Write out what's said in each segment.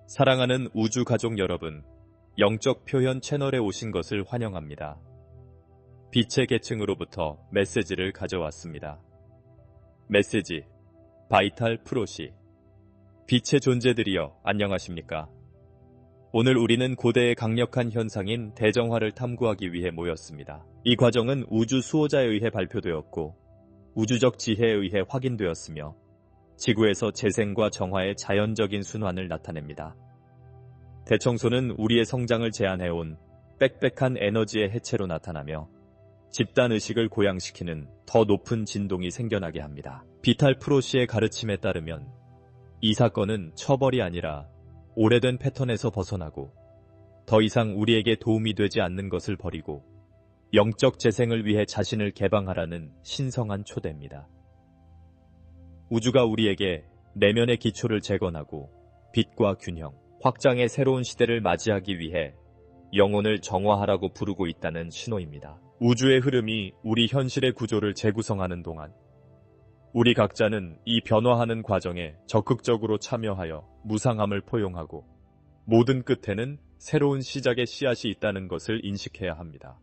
사랑하는 우주 가족 여러분, 영적 표현 채널에 오신 것을 환영합니다. 빛의 계층으로부터 메시지를 가져왔습니다. 메시지, 바이탈 프로시. 빛의 존재들이여 안녕하십니까? 오늘 우리는 고대의 강력한 현상인 대정화를 탐구하기 위해 모였습니다. 이 과정은 우주 수호자에 의해 발표되었고 우주적 지혜에 의해 확인되었으며 지구에서 재생과 정화의 자연적인 순환을 나타냅니다. 대청소는 우리의 성장을 제한해온 빽빽한 에너지의 해체로 나타나며 집단의식을 고양시키는 더 높은 진동이 생겨나게 합니다. 비탈 프로시의 가르침에 따르면 이 사건은 처벌이 아니라 오래된 패턴에서 벗어나고 더 이상 우리에게 도움이 되지 않는 것을 버리고 영적 재생을 위해 자신을 개방하라는 신성한 초대입니다. 우주가 우리에게 내면의 기초를 재건하고 빛과 균형, 확장의 새로운 시대를 맞이하기 위해 영혼을 정화하라고 부르고 있다는 신호입니다. 우주의 흐름이 우리 현실의 구조를 재구성하는 동안 우리 각자는 이 변화하는 과정에 적극적으로 참여하여 무상함을 포용하고 모든 끝에는 새로운 시작의 씨앗이 있다는 것을 인식해야 합니다.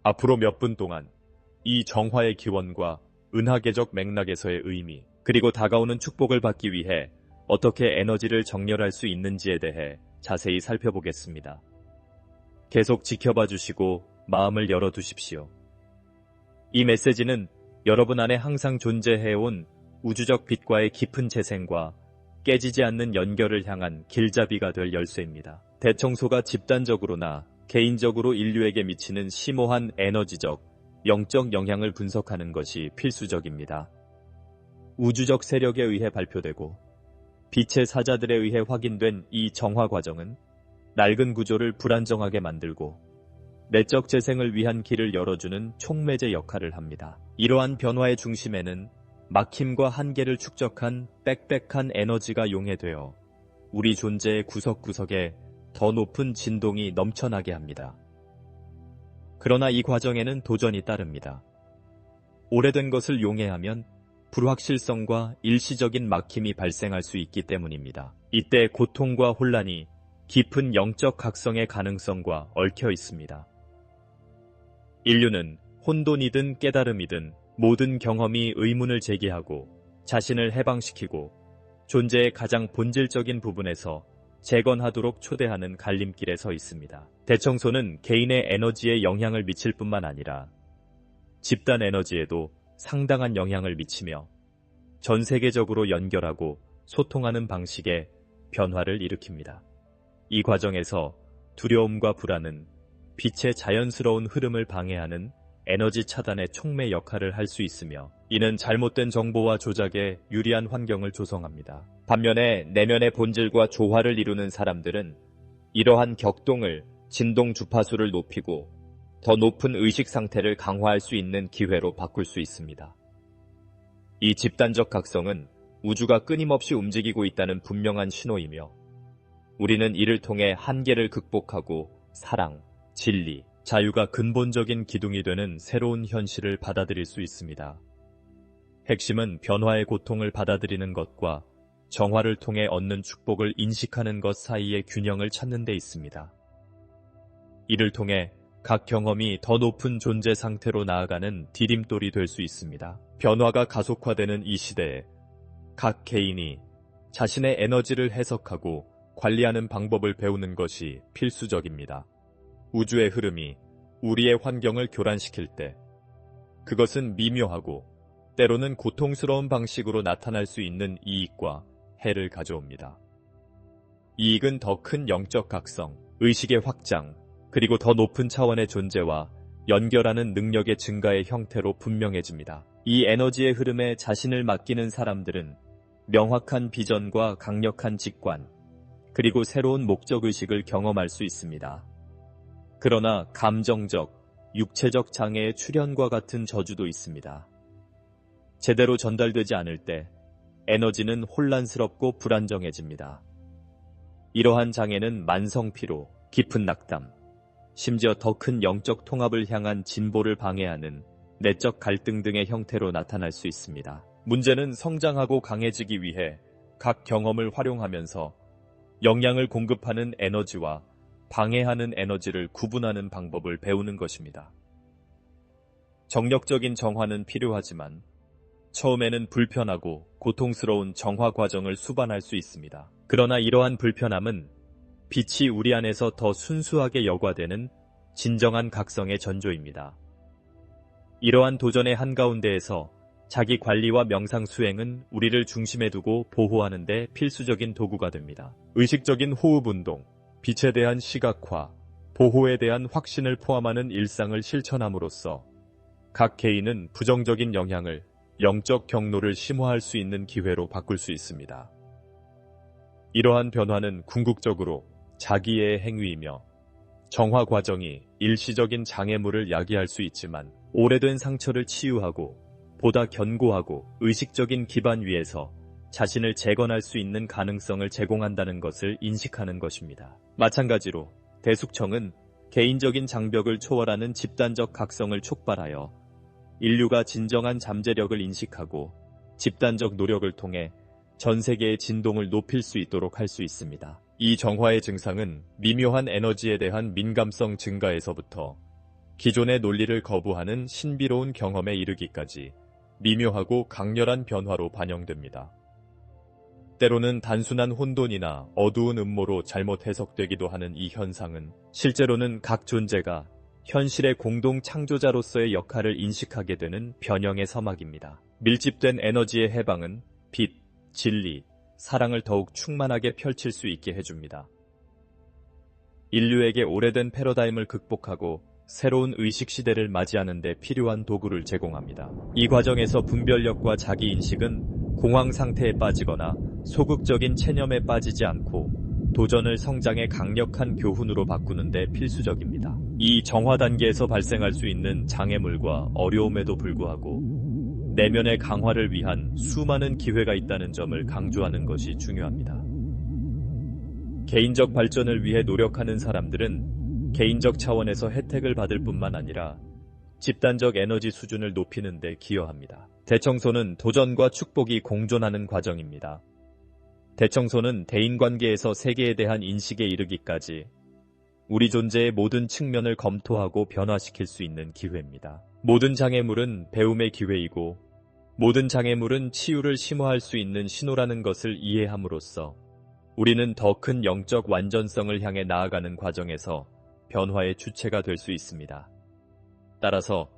앞으로 몇 분 동안 이 정화의 기원과 은하계적 맥락에서의 의미, 그리고 다가오는 축복을 받기 위해 어떻게 에너지를 정렬할 수 있는지에 대해 자세히 살펴보겠습니다. 계속 지켜봐 주시고 마음을 열어두십시오. 이 메시지는 여러분 안에 항상 존재해온 우주적 빛과의 깊은 재생과 깨지지 않는 연결을 향한 길잡이가 될 열쇠입니다. 대청소가 집단적으로나 개인적으로 인류에게 미치는 심오한 에너지적, 영적 영향을 분석하는 것이 필수적입니다. 우주적 세력에 의해 발표되고 빛의 사자들에 의해 확인된 이 정화 과정은 낡은 구조를 불안정하게 만들고 내적 재생을 위한 길을 열어주는 촉매제 역할을 합니다. 이러한 변화의 중심에는 막힘과 한계를 축적한 빽빽한 에너지가 용해되어 우리 존재의 구석구석에 더 높은 진동이 넘쳐나게 합니다. 그러나 이 과정에는 도전이 따릅니다. 오래된 것을 용해하면 불확실성과 일시적인 막힘이 발생할 수 있기 때문입니다. 이때 고통과 혼란이 깊은 영적 각성의 가능성과 얽혀 있습니다. 인류는 혼돈이든 깨달음이든 모든 경험이 의문을 제기하고 자신을 해방시키고 존재의 가장 본질적인 부분에서 재건하도록 초대하는 갈림길에 서 있습니다. 대청소는 개인의 에너지에 영향을 미칠 뿐만 아니라 집단 에너지에도 상당한 영향을 미치며 전 세계적으로 연결하고 소통하는 방식의 변화를 일으킵니다. 이 과정에서 두려움과 불안은 빛의 자연스러운 흐름을 방해하는 에너지 차단의 촉매 역할을 할 수 있으며 이는 잘못된 정보와 조작에 유리한 환경을 조성합니다. 반면에 내면의 본질과 조화를 이루는 사람들은 이러한 격동을 진동 주파수를 높이고 더 높은 의식 상태를 강화할 수 있는 기회로 바꿀 수 있습니다. 이 집단적 각성은 우주가 끊임없이 움직이고 있다는 분명한 신호이며 우리는 이를 통해 한계를 극복하고 사랑, 진리, 자유가 근본적인 기둥이 되는 새로운 현실을 받아들일 수 있습니다. 핵심은 변화의 고통을 받아들이는 것과 정화를 통해 얻는 축복을 인식하는 것 사이의 균형을 찾는 데 있습니다. 이를 통해 각 경험이 더 높은 존재 상태로 나아가는 디딤돌이 될 수 있습니다. 변화가 가속화되는 이 시대에 각 개인이 자신의 에너지를 해석하고 관리하는 방법을 배우는 것이 필수적입니다. 우주의 흐름이 우리의 환경을 교란시킬 때 그것은 미묘하고 때로는 고통스러운 방식으로 나타날 수 있는 이익과 해를 가져옵니다. 이익은 더 큰 영적 각성, 의식의 확장, 그리고 더 높은 차원의 존재와 연결하는 능력의 증가의 형태로 분명해집니다. 이 에너지의 흐름에 자신을 맡기는 사람들은 명확한 비전과 강력한 직관, 그리고 새로운 목적의식을 경험할 수 있습니다. 그러나 감정적, 육체적 장애의 출현과 같은 저주도 있습니다. 제대로 전달되지 않을 때 에너지는 혼란스럽고 불안정해집니다. 이러한 장애는 만성피로, 깊은 낙담, 심지어 더 큰 영적 통합을 향한 진보를 방해하는 내적 갈등 등의 형태로 나타날 수 있습니다. 문제는 성장하고 강해지기 위해 각 경험을 활용하면서 영양을 공급하는 에너지와 방해하는 에너지를 구분하는 방법을 배우는 것입니다. 정력적인 정화는 필요하지만 처음에는 불편하고 고통스러운 정화 과정을 수반할 수 있습니다. 그러나 이러한 불편함은 빛이 우리 안에서 더 순수하게 여과되는 진정한 각성의 전조입니다. 이러한 도전의 한가운데에서 자기 관리와 명상 수행은 우리를 중심에 두고 보호하는 데 필수적인 도구가 됩니다. 의식적인 호흡 운동, 빛에 대한 시각화, 보호에 대한 확신을 포함하는 일상을 실천함으로써 각 개인은 부정적인 영향을 영적 경로를 심화할 수 있는 기회로 바꿀 수 있습니다. 이러한 변화는 궁극적으로 자기의 행위이며 정화 과정이 일시적인 장애물을 야기할 수 있지만 오래된 상처를 치유하고 보다 견고하고 의식적인 기반 위에서 자신을 재건할 수 있는 가능성을 제공한다는 것을 인식하는 것입니다. 마찬가지로 대숙청은 개인적인 장벽을 초월하는 집단적 각성을 촉발하여 인류가 진정한 잠재력을 인식하고 집단적 노력을 통해 전 세계의 진동을 높일 수 있도록 할 수 있습니다. 이 정화의 증상은 미묘한 에너지에 대한 민감성 증가에서부터 기존의 논리를 거부하는 신비로운 경험에 이르기까지 미묘하고 강렬한 변화로 반영됩니다. 때로는 단순한 혼돈이나 어두운 음모로 잘못 해석되기도 하는 이 현상은 실제로는 각 존재가 현실의 공동 창조자로서의 역할을 인식하게 되는 변형의 서막입니다. 밀집된 에너지의 해방은 빛, 진리, 사랑을 더욱 충만하게 펼칠 수 있게 해줍니다. 인류에게 오래된 패러다임을 극복하고 새로운 의식 시대를 맞이하는 데 필요한 도구를 제공합니다. 이 과정에서 분별력과 자기인식은 공황 상태에 빠지거나 소극적인 체념에 빠지지 않고 도전을 성장의 강력한 교훈으로 바꾸는 데 필수적입니다. 이 정화 단계에서 발생할 수 있는 장애물과 어려움에도 불구하고 내면의 강화를 위한 수많은 기회가 있다는 점을 강조하는 것이 중요합니다. 개인적 발전을 위해 노력하는 사람들은 개인적 차원에서 혜택을 받을 뿐만 아니라 집단적 에너지 수준을 높이는 데 기여합니다. 대청소는 도전과 축복이 공존하는 과정입니다. 대청소는 대인관계에서 세계에 대한 인식에 이르기까지 우리 존재의 모든 측면을 검토하고 변화시킬 수 있는 기회입니다. 모든 장애물은 배움의 기회이고 모든 장애물은 치유를 심화할 수 있는 신호라는 것을 이해함으로써 우리는 더 큰 영적 완전성을 향해 나아가는 과정에서 변화의 주체가 될 수 있습니다. 따라서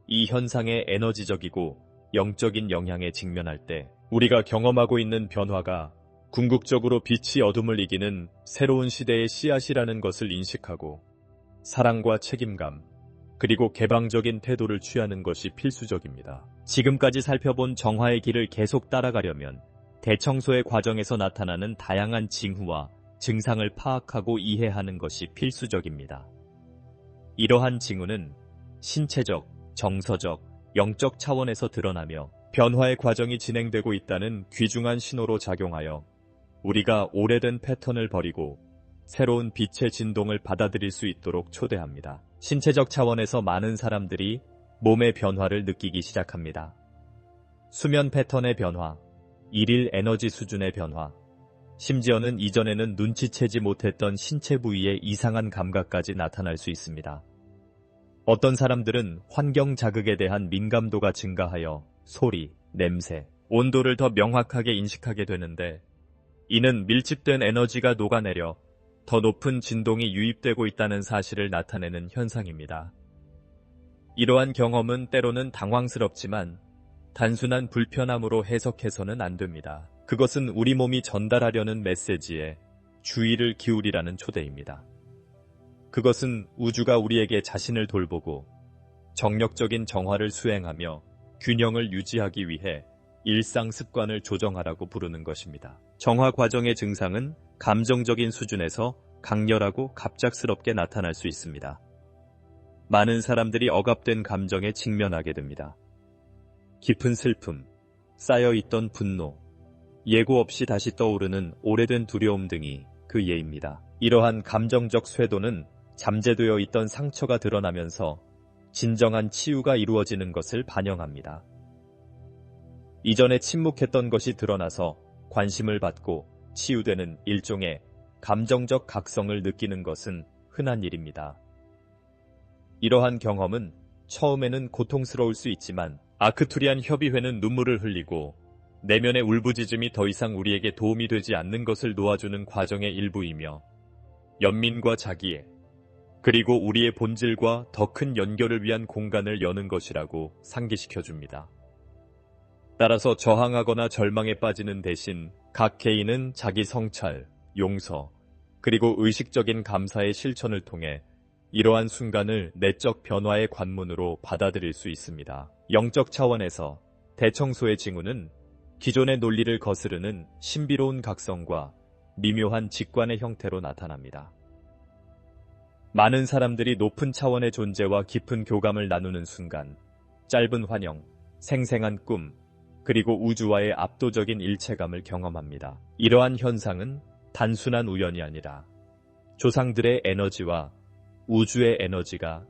이 현상의 에너지적이고 영적인 영향에 직면할 때 우리가 경험하고 있는 변화가 궁극적으로 빛이 어둠을 이기는 새로운 시대의 씨앗이라는 것을 인식하고 사랑과 책임감, 그리고 개방적인 태도를 취하는 것이 필수적입니다. 지금까지 살펴본 정화의 길을 계속 따라가려면 대청소의 과정에서 나타나는 다양한 징후와 증상을 파악하고 이해하는 것이 필수적입니다. 이러한 징후는 신체적, 정서적, 영적 차원에서 드러나며 변화의 과정이 진행되고 있다는 귀중한 신호로 작용하여 우리가 오래된 패턴을 버리고 새로운 빛의 진동을 받아들일 수 있도록 초대합니다. 신체적 차원에서 많은 사람들이 몸의 변화를 느끼기 시작합니다. 수면 패턴의 변화, 일일 에너지 수준의 변화, 심지어는 이전에는 눈치채지 못했던 신체 부위의 이상한 감각까지 나타날 수 있습니다. 어떤 사람들은 환경 자극에 대한 민감도가 증가하여 소리, 냄새, 온도를 더 명확하게 인식하게 되는데 이는 밀집된 에너지가 녹아내려 더 높은 진동이 유입되고 있다는 사실을 나타내는 현상입니다. 이러한 경험은 때로는 당황스럽지만 단순한 불편함으로 해석해서는 안 됩니다. 그것은 우리 몸이 전달하려는 메시지에 주의를 기울이라는 초대입니다. 그것은 우주가 우리에게 자신을 돌보고 정력적인 정화를 수행하며 균형을 유지하기 위해 일상 습관을 조정하라고 부르는 것입니다. 정화 과정의 증상은 감정적인 수준에서 강렬하고 갑작스럽게 나타날 수 있습니다. 많은 사람들이 억압된 감정에 직면하게 됩니다. 깊은 슬픔, 쌓여있던 분노, 예고 없이 다시 떠오르는 오래된 두려움 등이 그 예입니다. 이러한 감정적 쇄도는 잠재되어 있던 상처가 드러나면서 진정한 치유가 이루어지는 것을 반영합니다. 이전에 침묵했던 것이 드러나서 관심을 받고 치유되는 일종의 감정적 각성을 느끼는 것은 흔한 일입니다. 이러한 경험은 처음에는 고통스러울 수 있지만 아크투리안 협의회는 눈물을 흘리고 내면의 울부짖음이 더 이상 우리에게 도움이 되지 않는 것을 놓아주는 과정의 일부이며 연민과 자기애, 그리고 우리의 본질과 더 큰 연결을 위한 공간을 여는 것이라고 상기시켜줍니다. 따라서 저항하거나 절망에 빠지는 대신 각 개인은 자기 성찰, 용서, 그리고 의식적인 감사의 실천을 통해 이러한 순간을 내적 변화의 관문으로 받아들일 수 있습니다. 영적 차원에서 대청소의 징후는 기존의 논리를 거스르는 신비로운 각성과 미묘한 직관의 형태로 나타납니다. 많은 사람들이 높은 차원의 존재와 깊은 교감을 나누는 순간, 짧은 환영, 생생한 꿈, 그리고 우주와의 압도적인 일체감을 경험합니다. 이러한 현상은 단순한 우연이 아니라 조상들의 에너지와 우주의 에너지가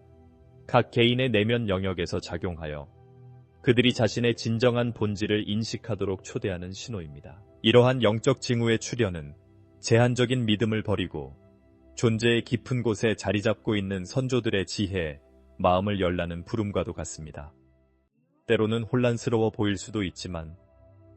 각 개인의 내면 영역에서 작용하여 그들이 자신의 진정한 본질을 인식하도록 초대하는 신호입니다. 이러한 영적 징후의 출현은 제한적인 믿음을 버리고 존재의 깊은 곳에 자리 잡고 있는 선조들의 지혜에 마음을 열라는 부름과도 같습니다. 때로는 혼란스러워 보일 수도 있지만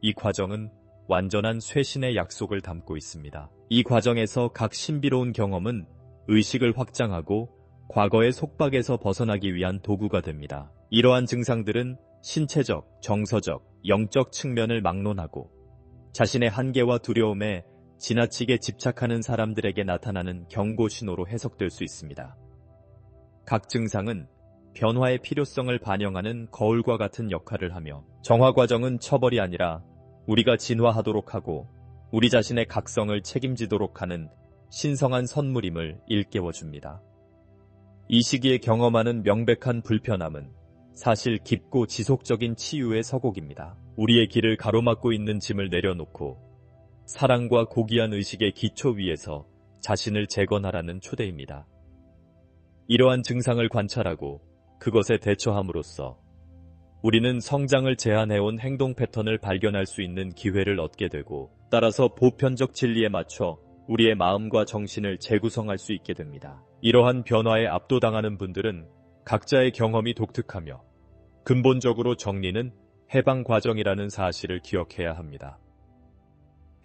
이 과정은 완전한 쇄신의 약속을 담고 있습니다. 이 과정에서 각 신비로운 경험은 의식을 확장하고 과거의 속박에서 벗어나기 위한 도구가 됩니다. 이러한 증상들은 신체적, 정서적, 영적 측면을 막론하고 자신의 한계와 두려움에 지나치게 집착하는 사람들에게 나타나는 경고 신호로 해석될 수 있습니다. 각 증상은 변화의 필요성을 반영하는 거울과 같은 역할을 하며 정화 과정은 처벌이 아니라 우리가 진화하도록 하고 우리 자신의 각성을 책임지도록 하는 신성한 선물임을 일깨워줍니다. 이 시기에 경험하는 명백한 불편함은 사실 깊고 지속적인 치유의 서곡입니다. 우리의 길을 가로막고 있는 짐을 내려놓고 사랑과 고귀한 의식의 기초 위에서 자신을 재건하라는 초대입니다. 이러한 증상을 관찰하고 그것에 대처함으로써 우리는 성장을 제한해온 행동 패턴을 발견할 수 있는 기회를 얻게 되고 따라서 보편적 진리에 맞춰 우리의 마음과 정신을 재구성할 수 있게 됩니다. 이러한 변화에 압도당하는 분들은 각자의 경험이 독특하며 근본적으로 정리는 해방 과정이라는 사실을 기억해야 합니다.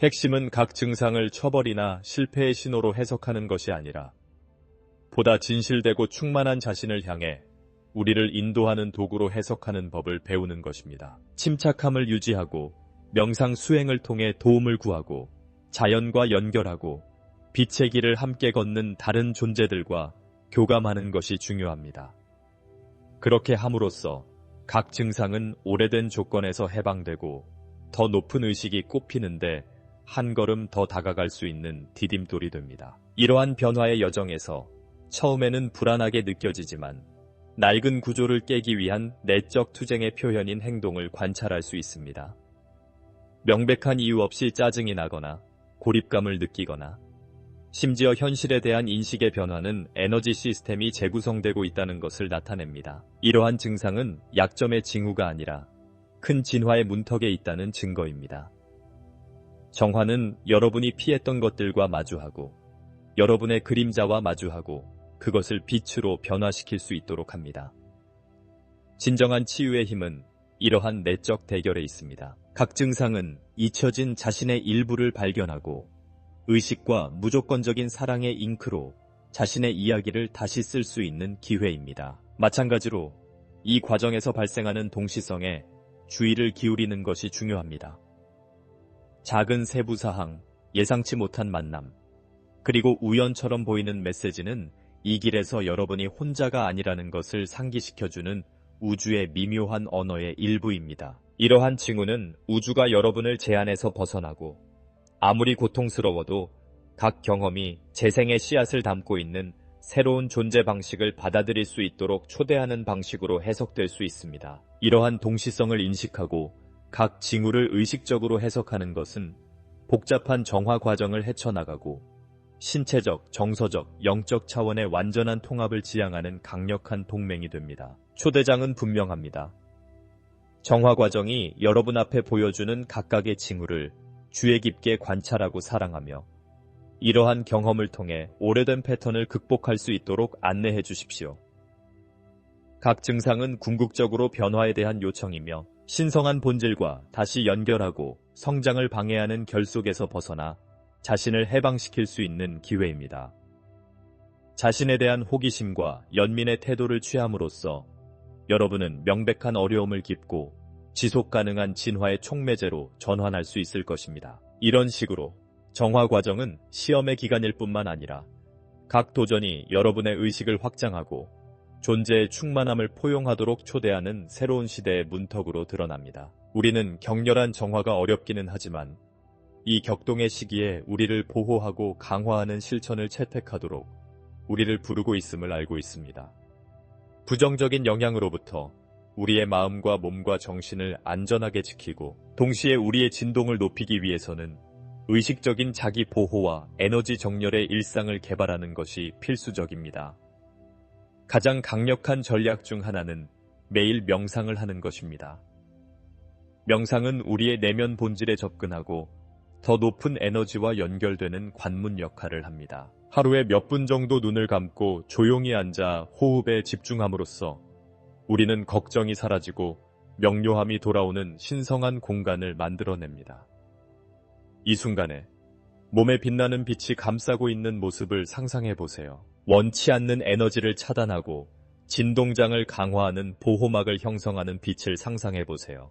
핵심은 각 증상을 처벌이나 실패의 신호로 해석하는 것이 아니라 보다 진실되고 충만한 자신을 향해 우리를 인도하는 도구로 해석하는 법을 배우는 것입니다. 침착함을 유지하고 명상 수행을 통해 도움을 구하고 자연과 연결하고 빛의 길을 함께 걷는 다른 존재들과 교감하는 것이 중요합니다. 그렇게 함으로써 각 증상은 오래된 조건에서 해방되고 더 높은 의식이 꽃피는데 한 걸음 더 다가갈 수 있는 디딤돌이 됩니다. 이러한 변화의 여정에서 처음에는 불안하게 느껴지지만 낡은 구조를 깨기 위한 내적 투쟁의 표현인 행동을 관찰할 수 있습니다. 명백한 이유 없이 짜증이 나거나 고립감을 느끼거나 심지어 현실에 대한 인식의 변화는 에너지 시스템이 재구성되고 있다는 것을 나타냅니다. 이러한 증상은 약점의 징후가 아니라 큰 진화의 문턱에 있다는 증거입니다. 정화는 여러분이 피했던 것들과 마주하고 여러분의 그림자와 마주하고 그것을 빛으로 변화시킬 수 있도록 합니다. 진정한 치유의 힘은 이러한 내적 대결에 있습니다. 각 증상은 잊혀진 자신의 일부를 발견하고 의식과 무조건적인 사랑의 잉크로 자신의 이야기를 다시 쓸 수 있는 기회입니다. 마찬가지로 이 과정에서 발생하는 동시성에 주의를 기울이는 것이 중요합니다. 작은 세부 사항, 예상치 못한 만남, 그리고 우연처럼 보이는 메시지는 이 길에서 여러분이 혼자가 아니라는 것을 상기시켜주는 우주의 미묘한 언어의 일부입니다. 이러한 징후는 우주가 여러분을 제한에서 벗어나고 아무리 고통스러워도 각 경험이 재생의 씨앗을 담고 있는 새로운 존재 방식을 받아들일 수 있도록 초대하는 방식으로 해석될 수 있습니다. 이러한 동시성을 인식하고 각 징후를 의식적으로 해석하는 것은 복잡한 정화 과정을 헤쳐나가고 신체적, 정서적, 영적 차원의 완전한 통합을 지향하는 강력한 동맹이 됩니다. 초대장은 분명합니다. 정화 과정이 여러분 앞에 보여주는 각각의 징후를 주의 깊게 관찰하고 사랑하며 이러한 경험을 통해 오래된 패턴을 극복할 수 있도록 안내해 주십시오. 각 증상은 궁극적으로 변화에 대한 요청이며 신성한 본질과 다시 연결하고 성장을 방해하는 결속에서 벗어나 자신을 해방시킬 수 있는 기회입니다. 자신에 대한 호기심과 연민의 태도를 취함으로써 여러분은 명백한 어려움을 깁고 지속 가능한 진화의 촉매제로 전환할 수 있을 것입니다. 이런 식으로 정화 과정은 시험의 기간일 뿐만 아니라 각 도전이 여러분의 의식을 확장하고 존재의 충만함을 포용하도록 초대하는 새로운 시대의 문턱으로 드러납니다. 우리는 격렬한 정화가 어렵기는 하지만 이 격동의 시기에 우리를 보호하고 강화하는 실천을 채택하도록 우리를 부르고 있음을 알고 있습니다. 부정적인 영향으로부터 우리의 마음과 몸과 정신을 안전하게 지키고 동시에 우리의 진동을 높이기 위해서는 의식적인 자기 보호와 에너지 정렬의 일상을 개발하는 것이 필수적입니다. 가장 강력한 전략 중 하나는 매일 명상을 하는 것입니다. 명상은 우리의 내면 본질에 접근하고 더 높은 에너지와 연결되는 관문 역할을 합니다. 하루에 몇 분 정도 눈을 감고 조용히 앉아 호흡에 집중함으로써 우리는 걱정이 사라지고 명료함이 돌아오는 신성한 공간을 만들어냅니다. 이 순간에 몸에 빛나는 빛이 감싸고 있는 모습을 상상해 보세요. 원치 않는 에너지를 차단하고 진동장을 강화하는 보호막을 형성하는 빛을 상상해 보세요.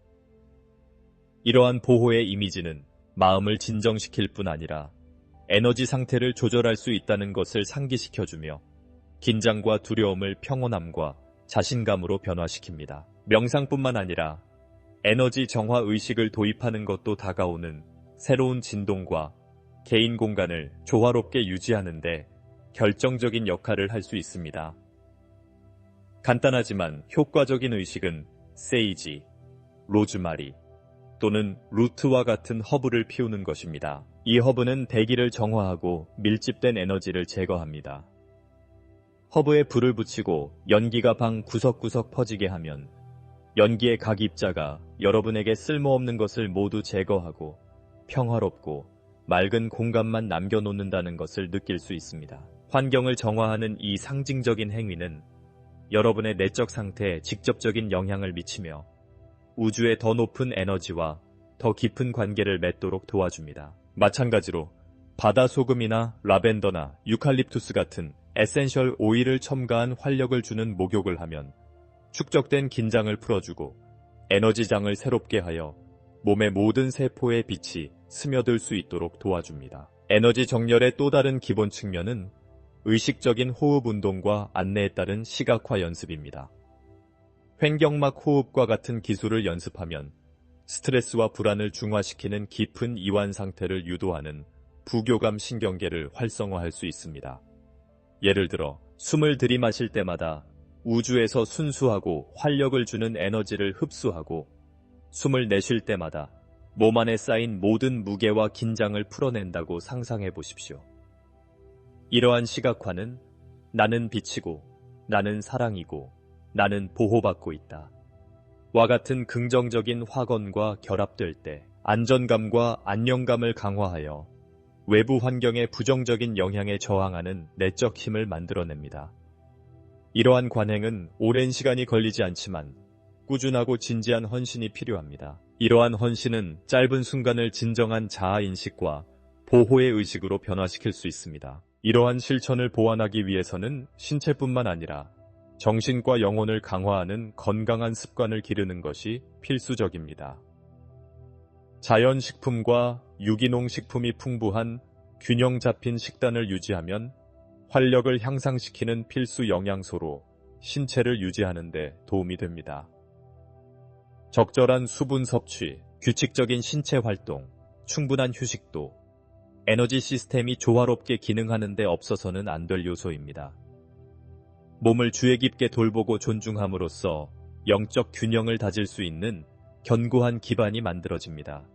이러한 보호의 이미지는 마음을 진정시킬 뿐 아니라 에너지 상태를 조절할 수 있다는 것을 상기시켜주며 긴장과 두려움을 평온함과 자신감으로 변화시킵니다. 명상뿐만 아니라 에너지 정화 의식을 도입하는 것도 다가오는 새로운 진동과 개인 공간을 조화롭게 유지하는 데 결정적인 역할을 할 수 있습니다. 간단하지만 효과적인 의식은 세이지, 로즈마리 또는 루트와 같은 허브를 피우는 것입니다. 이 허브는 대기를 정화하고 밀집된 에너지를 제거합니다. 허브에 불을 붙이고 연기가 방 구석구석 퍼지게 하면 연기의 각 입자가 여러분에게 쓸모없는 것을 모두 제거하고 평화롭고 맑은 공간만 남겨놓는다는 것을 느낄 수 있습니다. 환경을 정화하는 이 상징적인 행위는 여러분의 내적 상태에 직접적인 영향을 미치며 우주의 더 높은 에너지와 더 깊은 관계를 맺도록 도와줍니다. 마찬가지로 바다 소금이나 라벤더나 유칼립투스 같은 에센셜 오일을 첨가한 활력을 주는 목욕을 하면 축적된 긴장을 풀어주고 에너지장을 새롭게 하여 몸의 모든 세포의 빛이 스며들 수 있도록 도와줍니다. 에너지 정렬의 또 다른 기본 측면은 의식적인 호흡 운동과 안내에 따른 시각화 연습입니다. 횡격막 호흡과 같은 기술을 연습하면 스트레스와 불안을 중화시키는 깊은 이완 상태를 유도하는 부교감 신경계를 활성화할 수 있습니다. 예를 들어 숨을 들이마실 때마다 우주에서 순수하고 활력을 주는 에너지를 흡수하고 숨을 내쉴 때마다 몸 안에 쌓인 모든 무게와 긴장을 풀어낸다고 상상해 보십시오. 이러한 시각화는 나는 빛이고 나는 사랑이고 나는 보호받고 있다 와 같은 긍정적인 확언과 결합될 때 안전감과 안녕감을 강화하여 외부 환경의 부정적인 영향에 저항하는 내적 힘을 만들어냅니다. 이러한 관행은 오랜 시간이 걸리지 않지만 꾸준하고 진지한 헌신이 필요합니다. 이러한 헌신은 짧은 순간을 진정한 자아인식과 보호의 의식으로 변화시킬 수 있습니다. 이러한 실천을 보완하기 위해서는 신체뿐만 아니라 정신과 영혼을 강화하는 건강한 습관을 기르는 것이 필수적입니다. 자연식품과 유기농 식품이 풍부한 균형 잡힌 식단을 유지하면 활력을 향상시키는 필수 영양소로 신체를 유지하는 데 도움이 됩니다. 적절한 수분 섭취, 규칙적인 신체 활동, 충분한 휴식도 에너지 시스템이 조화롭게 기능하는 데 없어서는 안 될 요소입니다. 몸을 주의 깊게 돌보고 존중함으로써 영적 균형을 다질 수 있는 견고한 기반이 만들어집니다.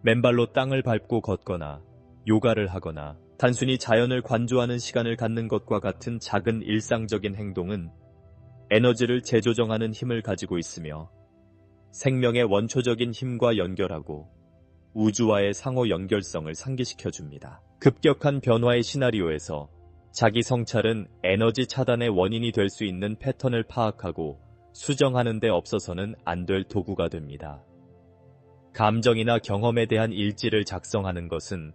맨발로 땅을 밟고 걷거나 요가를 하거나 단순히 자연을 관조하는 시간을 갖는 것과 같은 작은 일상적인 행동은 에너지를 재조정하는 힘을 가지고 있으며 생명의 원초적인 힘과 연결하고 우주와의 상호 연결성을 상기시켜줍니다. 급격한 변화의 시나리오에서 자기 성찰은 에너지 차단의 원인이 될 수 있는 패턴을 파악하고 수정하는 데 없어서는 안 될 도구가 됩니다. 감정이나 경험에 대한 일지를 작성하는 것은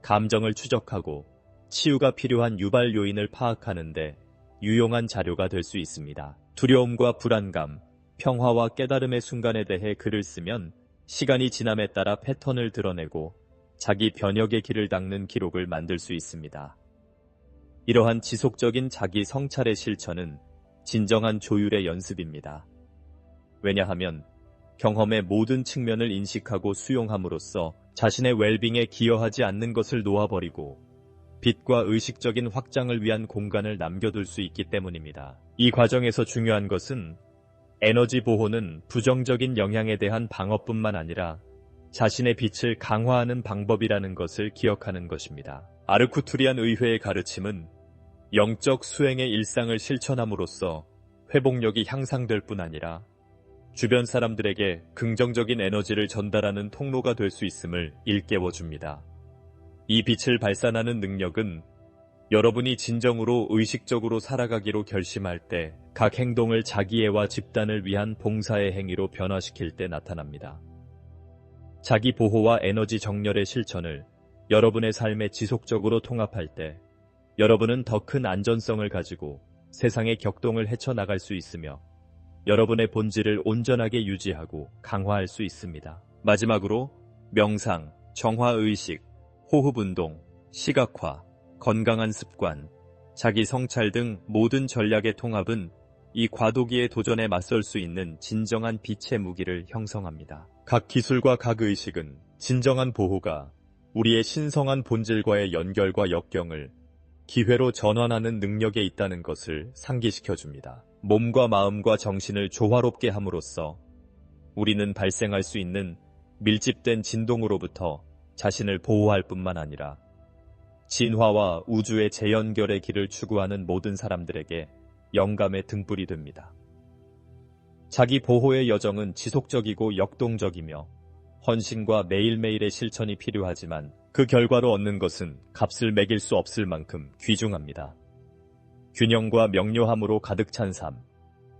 감정을 추적하고 치유가 필요한 유발 요인을 파악하는 데 유용한 자료가 될 수 있습니다. 두려움과 불안감, 평화와 깨달음의 순간에 대해 글을 쓰면 시간이 지남에 따라 패턴을 드러내고 자기 변혁의 길을 닦는 기록을 만들 수 있습니다. 이러한 지속적인 자기 성찰의 실천은 진정한 조율의 연습입니다. 왜냐하면 경험의 모든 측면을 인식하고 수용함으로써 자신의 웰빙에 기여하지 않는 것을 놓아버리고 빛과 의식적인 확장을 위한 공간을 남겨둘 수 있기 때문입니다. 이 과정에서 중요한 것은 에너지 보호는 부정적인 영향에 대한 방어뿐만 아니라 자신의 빛을 강화하는 방법이라는 것을 기억하는 것입니다. 아르쿠투리안 의회의 가르침은 영적 수행의 일상을 실천함으로써 회복력이 향상될 뿐 아니라 주변 사람들에게 긍정적인 에너지를 전달하는 통로가 될 수 있음을 일깨워줍니다. 이 빛을 발산하는 능력은 여러분이 진정으로 의식적으로 살아가기로 결심할 때 각 행동을 자기애와 집단을 위한 봉사의 행위로 변화시킬 때 나타납니다. 자기 보호와 에너지 정렬의 실천을 여러분의 삶에 지속적으로 통합할 때 여러분은 더 큰 안전성을 가지고 세상의 격동을 헤쳐나갈 수 있으며 여러분의 본질을 온전하게 유지하고 강화할 수 있습니다. 마지막으로 명상, 정화의식, 호흡운동, 시각화, 건강한 습관, 자기 성찰 등 모든 전략의 통합은 이 과도기의 도전에 맞설 수 있는 진정한 빛의 무기를 형성합니다. 각 기술과 각 의식은 진정한 보호가 우리의 신성한 본질과의 연결과 역경을 기회로 전환하는 능력에 있다는 것을 상기시켜줍니다. 몸과 마음과 정신을 조화롭게 함으로써 우리는 발생할 수 있는 밀집된 진동으로부터 자신을 보호할 뿐만 아니라 진화와 우주의 재연결의 길을 추구하는 모든 사람들에게 영감의 등불이 됩니다. 자기 보호의 여정은 지속적이고 역동적이며 헌신과 매일매일의 실천이 필요하지만 그 결과로 얻는 것은 값을 매길 수 없을 만큼 귀중합니다. 균형과 명료함으로 가득 찬 삶,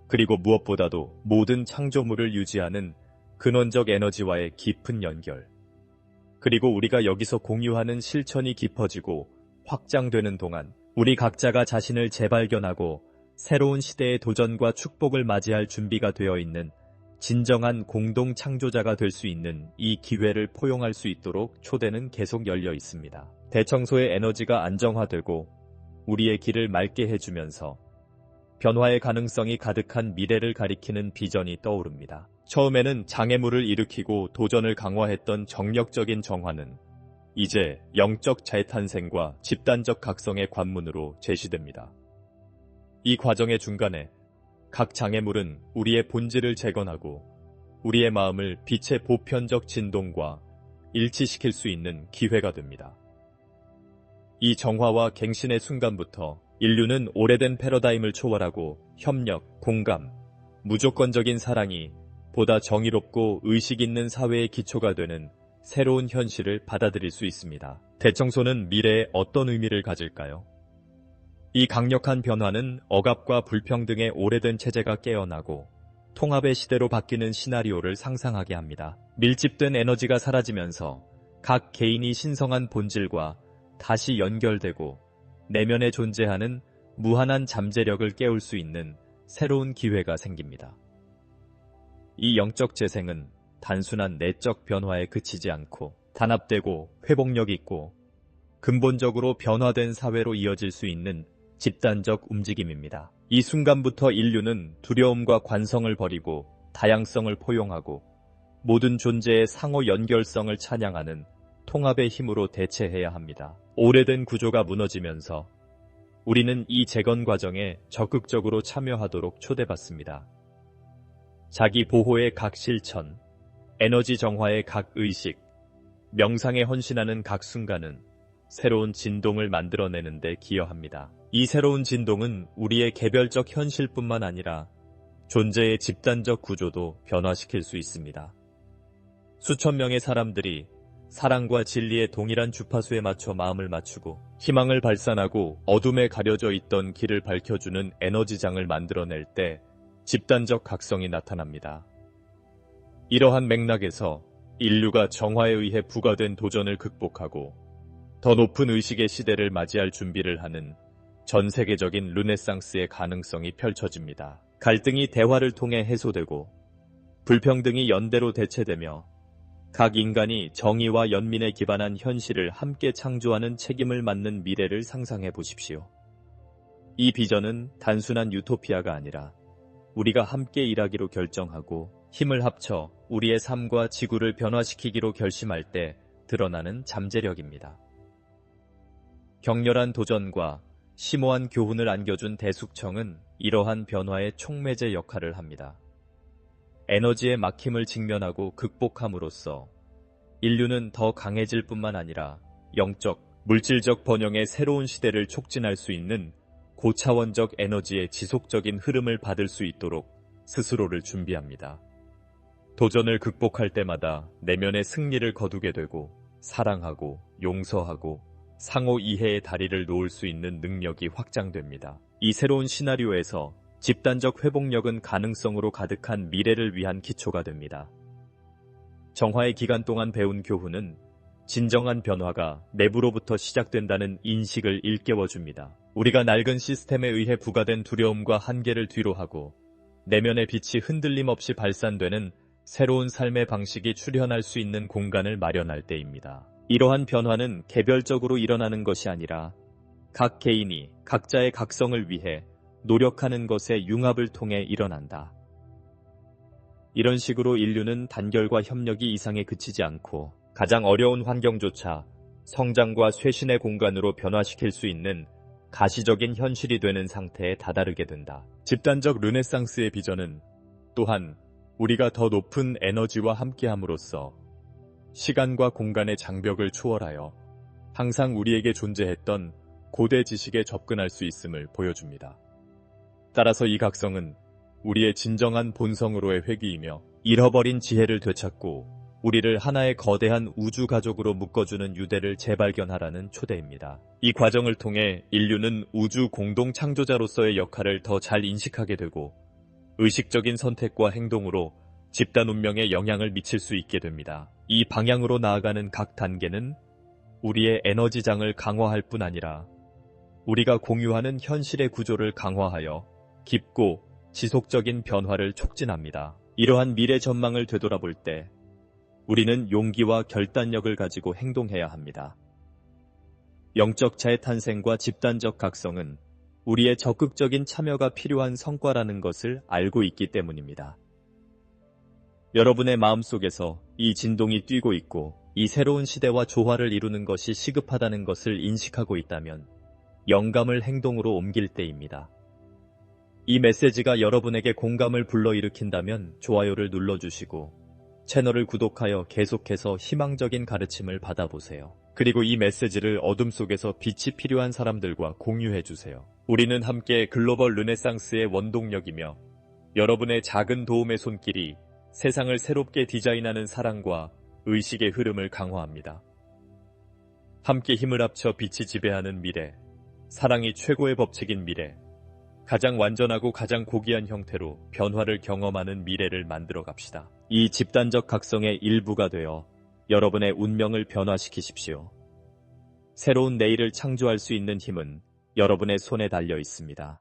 그리고 무엇보다도 모든 창조물을 유지하는 근원적 에너지와의 깊은 연결, 그리고 우리가 여기서 공유하는 실천이 깊어지고 확장되는 동안 우리 각자가 자신을 재발견하고 새로운 시대의 도전과 축복을 맞이할 준비가 되어 있는 진정한 공동 창조자가 될 수 있는 이 기회를 포용할 수 있도록 초대는 계속 열려 있습니다. 대청소의 에너지가 안정화되고 우리의 길을 맑게 해주면서 변화의 가능성이 가득한 미래를 가리키는 비전이 떠오릅니다. 처음에는 장애물을 일으키고 도전을 강화했던 정력적인 정화는 이제 영적 재탄생과 집단적 각성의 관문으로 제시됩니다. 이 과정의 중간에 각 장애물은 우리의 본질을 재건하고 우리의 마음을 빛의 보편적 진동과 일치시킬 수 있는 기회가 됩니다. 이 정화와 갱신의 순간부터 인류는 오래된 패러다임을 초월하고 협력, 공감, 무조건적인 사랑이 보다 정의롭고 의식 있는 사회의 기초가 되는 새로운 현실을 받아들일 수 있습니다. 대청소는 미래에 어떤 의미를 가질까요? 이 강력한 변화는 억압과 불평등의 오래된 체제가 깨어나고 통합의 시대로 바뀌는 시나리오를 상상하게 합니다. 밀집된 에너지가 사라지면서 각 개인이 신성한 본질과 다시 연결되고 내면에 존재하는 무한한 잠재력을 깨울 수 있는 새로운 기회가 생깁니다. 이 영적 재생은 단순한 내적 변화에 그치지 않고 단합되고 회복력 있고 근본적으로 변화된 사회로 이어질 수 있는 집단적 움직임입니다. 이 순간부터 인류는 두려움과 관성을 버리고 다양성을 포용하고 모든 존재의 상호 연결성을 찬양하는 통합의 힘으로 대체해야 합니다. 오래된 구조가 무너지면서 우리는 이 재건 과정에 적극적으로 참여하도록 초대받습니다. 자기 보호의 각 실천, 에너지 정화의 각 의식, 명상에 헌신하는 각 순간은 새로운 진동을 만들어내는 데 기여합니다. 이 새로운 진동은 우리의 개별적 현실뿐만 아니라 존재의 집단적 구조도 변화시킬 수 있습니다. 수천 명의 사람들이 사랑과 진리의 동일한 주파수에 맞춰 마음을 맞추고 희망을 발산하고 어둠에 가려져 있던 길을 밝혀주는 에너지장을 만들어낼 때 집단적 각성이 나타납니다. 이러한 맥락에서 인류가 정화에 의해 부과된 도전을 극복하고 더 높은 의식의 시대를 맞이할 준비를 하는 전 세계적인 르네상스의 가능성이 펼쳐집니다. 갈등이 대화를 통해 해소되고 불평등이 연대로 대체되며 각 인간이 정의와 연민에 기반한 현실을 함께 창조하는 책임을 맡는 미래를 상상해 보십시오. 이 비전은 단순한 유토피아가 아니라 우리가 함께 일하기로 결정하고 힘을 합쳐 우리의 삶과 지구를 변화시키기로 결심할 때 드러나는 잠재력입니다. 격렬한 도전과 심오한 교훈을 안겨준 대숙청은 이러한 변화의 촉매제 역할을 합니다. 에너지의 막힘을 직면하고 극복함으로써 인류는 더 강해질 뿐만 아니라 영적, 물질적 번영의 새로운 시대를 촉진할 수 있는 고차원적 에너지의 지속적인 흐름을 받을 수 있도록 스스로를 준비합니다. 도전을 극복할 때마다 내면의 승리를 거두게 되고 사랑하고 용서하고 상호 이해의 다리를 놓을 수 있는 능력이 확장됩니다. 이 새로운 시나리오에서 집단적 회복력은 가능성으로 가득한 미래를 위한 기초가 됩니다. 정화의 기간 동안 배운 교훈은 진정한 변화가 내부로부터 시작된다는 인식을 일깨워줍니다. 우리가 낡은 시스템에 의해 부과된 두려움과 한계를 뒤로하고 내면의 빛이 흔들림 없이 발산되는 새로운 삶의 방식이 출현할 수 있는 공간을 마련할 때입니다. 이러한 변화는 개별적으로 일어나는 것이 아니라 각 개인이 각자의 각성을 위해 노력하는 것의 융합을 통해 일어난다. 이런 식으로 인류는 단결과 협력이 이상에 그치지 않고 가장 어려운 환경조차 성장과 쇄신의 공간으로 변화시킬 수 있는 가시적인 현실이 되는 상태에 다다르게 된다. 집단적 르네상스의 비전은 또한 우리가 더 높은 에너지와 함께함으로써 시간과 공간의 장벽을 초월하여 항상 우리에게 존재했던 고대 지식에 접근할 수 있음을 보여줍니다. 따라서 이 각성은 우리의 진정한 본성으로의 회귀이며 잃어버린 지혜를 되찾고 우리를 하나의 거대한 우주 가족으로 묶어주는 유대를 재발견하라는 초대입니다. 이 과정을 통해 인류는 우주 공동 창조자로서의 역할을 더 잘 인식하게 되고 의식적인 선택과 행동으로 집단 운명에 영향을 미칠 수 있게 됩니다. 이 방향으로 나아가는 각 단계는 우리의 에너지장을 강화할 뿐 아니라 우리가 공유하는 현실의 구조를 강화하여 깊고 지속적인 변화를 촉진합니다. 이러한 미래 전망을 되돌아볼 때 우리는 용기와 결단력을 가지고 행동해야 합니다. 영적 재탄생과 집단적 각성은 우리의 적극적인 참여가 필요한 성과라는 것을 알고 있기 때문입니다. 여러분의 마음속에서 이 진동이 뛰고 있고 이 새로운 시대와 조화를 이루는 것이 시급하다는 것을 인식하고 있다면 영감을 행동으로 옮길 때입니다. 이 메시지가 여러분에게 공감을 불러일으킨다면 좋아요를 눌러주시고 채널을 구독하여 계속해서 희망적인 가르침을 받아보세요. 그리고 이 메시지를 어둠 속에서 빛이 필요한 사람들과 공유해주세요. 우리는 함께 글로벌 르네상스의 원동력이며 여러분의 작은 도움의 손길이 세상을 새롭게 디자인하는 사랑과 의식의 흐름을 강화합니다. 함께 힘을 합쳐 빛이 지배하는 미래, 사랑이 최고의 법칙인 미래, 가장 완전하고 가장 고귀한 형태로 변화를 경험하는 미래를 만들어 갑시다. 이 집단적 각성의 일부가 되어 여러분의 운명을 변화시키십시오. 새로운 내일을 창조할 수 있는 힘은 여러분의 손에 달려 있습니다.